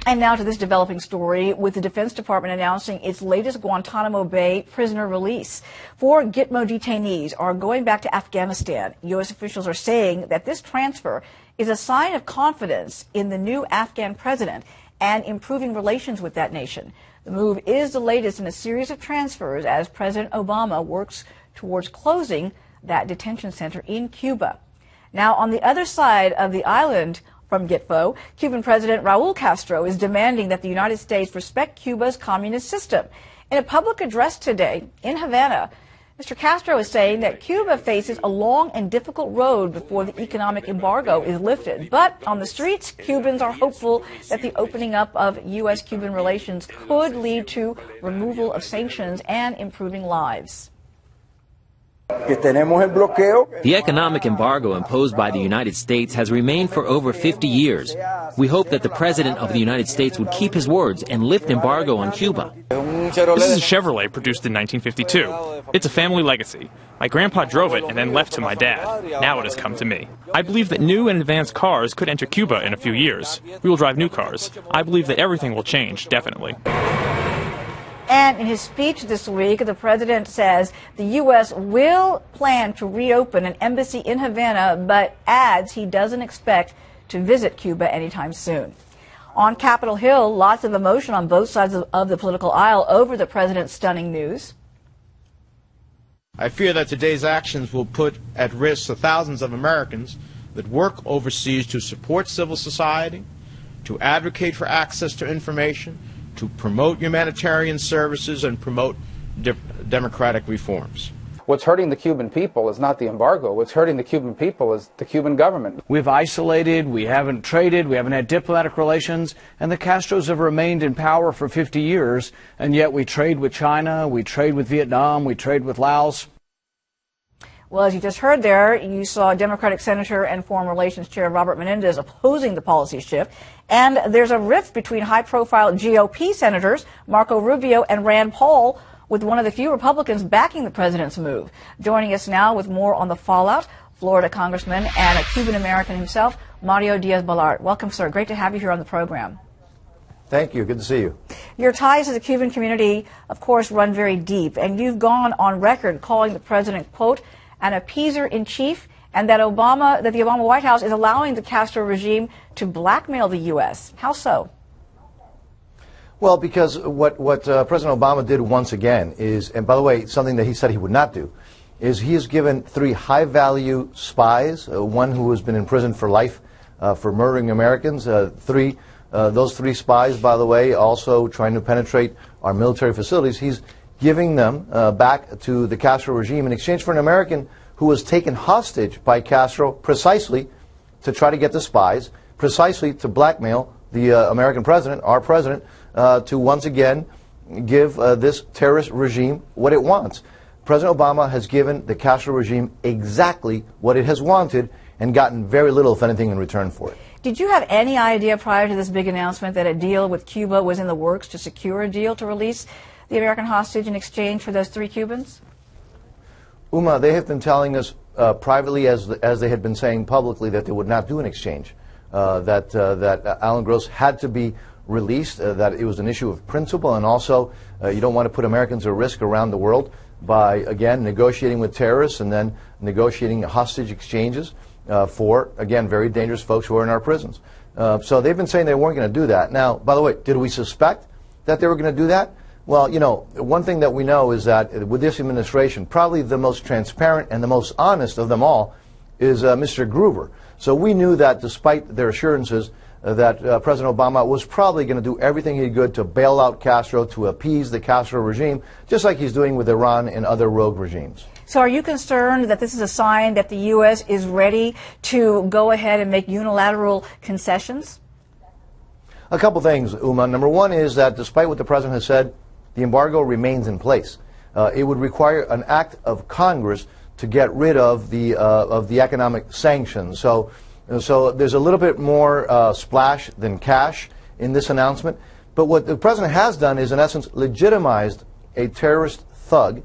And now to this developing story, with the Defense Department announcing its latest Guantanamo Bay prisoner release. 4 Gitmo detainees are going back to Afghanistan. U.S. officials are saying that this transfer is a sign of confidence in the new Afghan president and improving relations with that nation. The move is the latest in a series of transfers as President Obama works towards closing that detention center in Cuba. Now, on the other side of the island from Gitmo, Cuban President Raul Castro is demanding that the United States respect Cuba's communist system. In a public address today in Havana, Mr. Castro is saying that Cuba faces a long and difficult road before the economic embargo is lifted. But on the streets, Cubans are hopeful that the opening up of U.S.-Cuban relations could lead to removal of sanctions and improving lives. The economic embargo imposed by the United States has remained for over 50 years. We hope that the President of the United States would keep his words and lift embargo on Cuba. This is a Chevrolet produced in 1952. It's a family legacy. My grandpa drove it and then left to my dad. Now it has come to me. I believe that new and advanced cars could enter Cuba in a few years. We will drive new cars. I believe that everything will change, definitely. And in his speech this week, the president says the U.S. will plan to reopen an embassy in Havana, but adds he doesn't expect to visit Cuba anytime soon. On Capitol Hill, lots of emotion on both sides of the political aisle over the president's stunning news. I fear that today's actions will put at risk the thousands of Americans that work overseas to support civil society, to advocate for access to information, to promote humanitarian services and promote democratic reforms. What's hurting the Cuban people is not the embargo. What's hurting the Cuban people is the Cuban government. We've isolated, we haven't traded, we haven't had diplomatic relations, and the Castros have remained in power for 50 years, and yet we trade with China, we trade with Vietnam, we trade with Laos. Well, as you just heard there, you saw Democratic Senator and Foreign Relations Chair Robert Menendez opposing the policy shift. And there's a rift between high-profile GOP senators Marco Rubio and Rand Paul, with one of the few Republicans backing the president's move. Joining us now with more on the fallout, Florida Congressman and a Cuban-American himself, Mario Diaz-Balart. Welcome, sir. Great to have you here on the program. Thank you. Good to see you. Your ties to the Cuban community, of course, run very deep. And you've gone on record calling the president, quote, an appeaser-in-chief, and that the Obama White House is allowing the Castro regime to blackmail the U.S. How so? Well, because what President Obama did once again is, and by the way, something that he said he would not do, is he has given 3 high-value spies, one who has been in prison for life for murdering Americans, those 3 spies, by the way, also trying to penetrate our military facilities. He's giving them back to the Castro regime in exchange for an American who was taken hostage by Castro precisely to try to get the spies, precisely to blackmail the American president, our president, to once again give this terrorist regime what it wants. President Obama has given the Castro regime exactly what it has wanted and gotten very little, if anything, in return for it. Did you have any idea prior to this big announcement that a deal with Cuba was in the works to secure a deal to release the American hostage in exchange for those 3 Cubans? Uma, they have been telling us privately, as they had been saying publicly, that they would not do an exchange, that Alan Gross had to be released, that it was an issue of principle, and also you don't want to put Americans at risk around the world by, again, negotiating with terrorists and then negotiating hostage exchanges for, again, very dangerous folks who are in our prisons. So they've been saying they weren't going to do that. Now, by the way, did we suspect that they were going to do that? Well, you know, one thing that we know is that with this administration, probably the most transparent and the most honest of them all is Mr. Gruber. So we knew that despite their assurances that President Obama was probably going to do everything he could to bail out Castro, to appease the Castro regime, just like he's doing with Iran and other rogue regimes. So are you concerned that this is a sign that the U.S. is ready to go ahead and make unilateral concessions? A couple things, Uma. Number one is that despite what the president has said, the embargo remains in place. It would require an act of Congress to get rid of the economic sanctions. So there's a little bit more splash than cash in this announcement. But what the president has done is, in essence, legitimized a terrorist thug.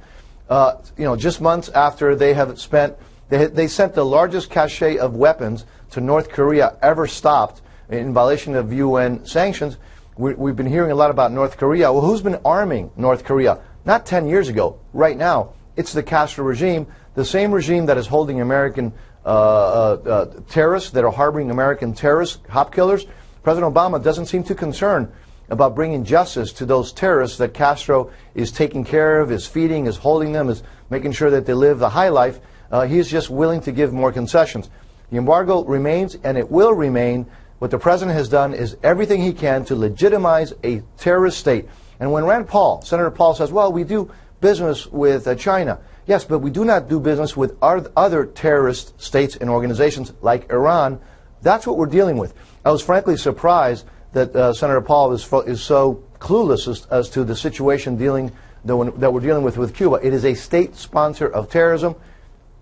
Just months after they have spent, they sent the largest cache of weapons to North Korea ever stopped in violation of UN sanctions. We've been hearing a lot about North Korea. Well, who's been arming North Korea? Not 10 years ago. Right now, it's the Castro regime, the same regime that is holding American terrorists, that are harboring American terrorists, hop killers. President Obama doesn't seem too concerned about bringing justice to those terrorists that Castro is taking care of, is feeding, is holding them, is making sure that they live the high life. He's just willing to give more concessions. The embargo remains, and it will remain. What the president has done is everything he can to legitimize a terrorist state. And when Rand Paul, Senator Paul, says, well, we do business with China. Yes, but we do not do business with other terrorist states and organizations like Iran. That's what we're dealing with. I was frankly surprised that Senator Paul is so clueless as to the situation that we're dealing with Cuba. It is a state sponsor of terrorism.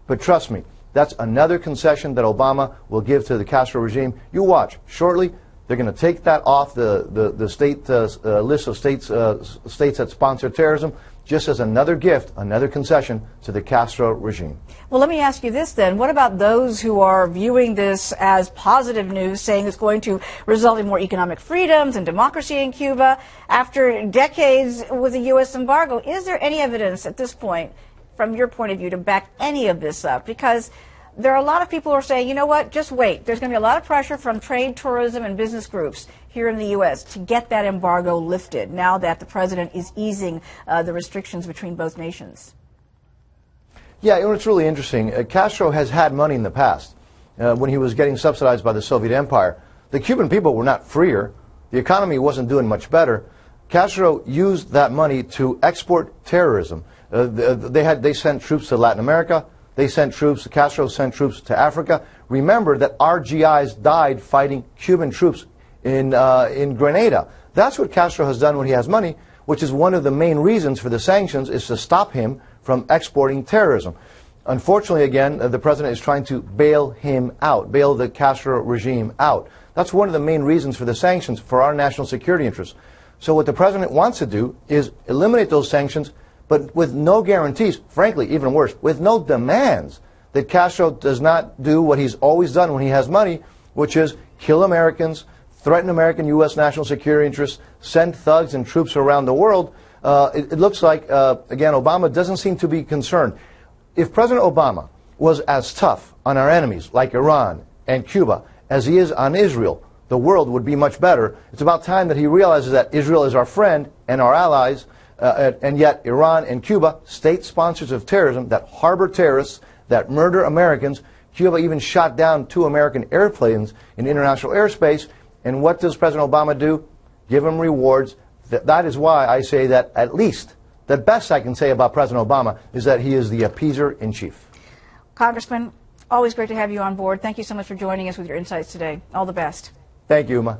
But trust me, that's another concession that Obama will give to the Castro regime. You watch. Shortly, they're going to take that off the state list of states that sponsor terrorism, just as another gift, another concession to the Castro regime. Well, let me ask you this then. What about those who are viewing this as positive news, saying it's going to result in more economic freedoms and democracy in Cuba after decades with a U.S. embargo? Is there any evidence at this point, from your point of view, to back any of this up? Because there are a lot of people who are saying, you know what, just wait. There's going to be a lot of pressure from trade, tourism, and business groups here in the U.S. to get that embargo lifted now that the president is easing the restrictions between both nations. Yeah, you know, it's really interesting. Castro has had money in the past when he was getting subsidized by the Soviet Empire. The Cuban people were not freer. The economy wasn't doing much better. Castro used that money to export terrorism. They sent troops to Latin America. Castro sent troops to Africa. Remember that our GIs died fighting Cuban troops in Grenada. That's what Castro has done when he has money, which is one of the main reasons for the sanctions, is to stop him from exporting terrorism. Unfortunately, again, the president is trying to bail him out, bail the Castro regime out. That's one of the main reasons for the sanctions, for our national security interests. So what the president wants to do is eliminate those sanctions, but with no guarantees, frankly, even worse, with no demands that Castro does not do what he's always done when he has money, which is kill Americans, threaten American U.S. national security interests, send thugs and troops around the world. It looks like, again, Obama doesn't seem to be concerned. If President Obama was as tough on our enemies like Iran and Cuba as he is on Israel, the world would be much better. It's about time that he realizes that Israel is our friend and our allies, and yet Iran and Cuba, state sponsors of terrorism that harbor terrorists, that murder Americans. Cuba even shot down 2 American airplanes in international airspace. And what does President Obama do? Give them rewards. That is why I say that at least the best I can say about President Obama is that he is the appeaser-in-chief. Congressman, always great to have you on board. Thank you so much for joining us with your insights today. All the best. Thank you, Uma.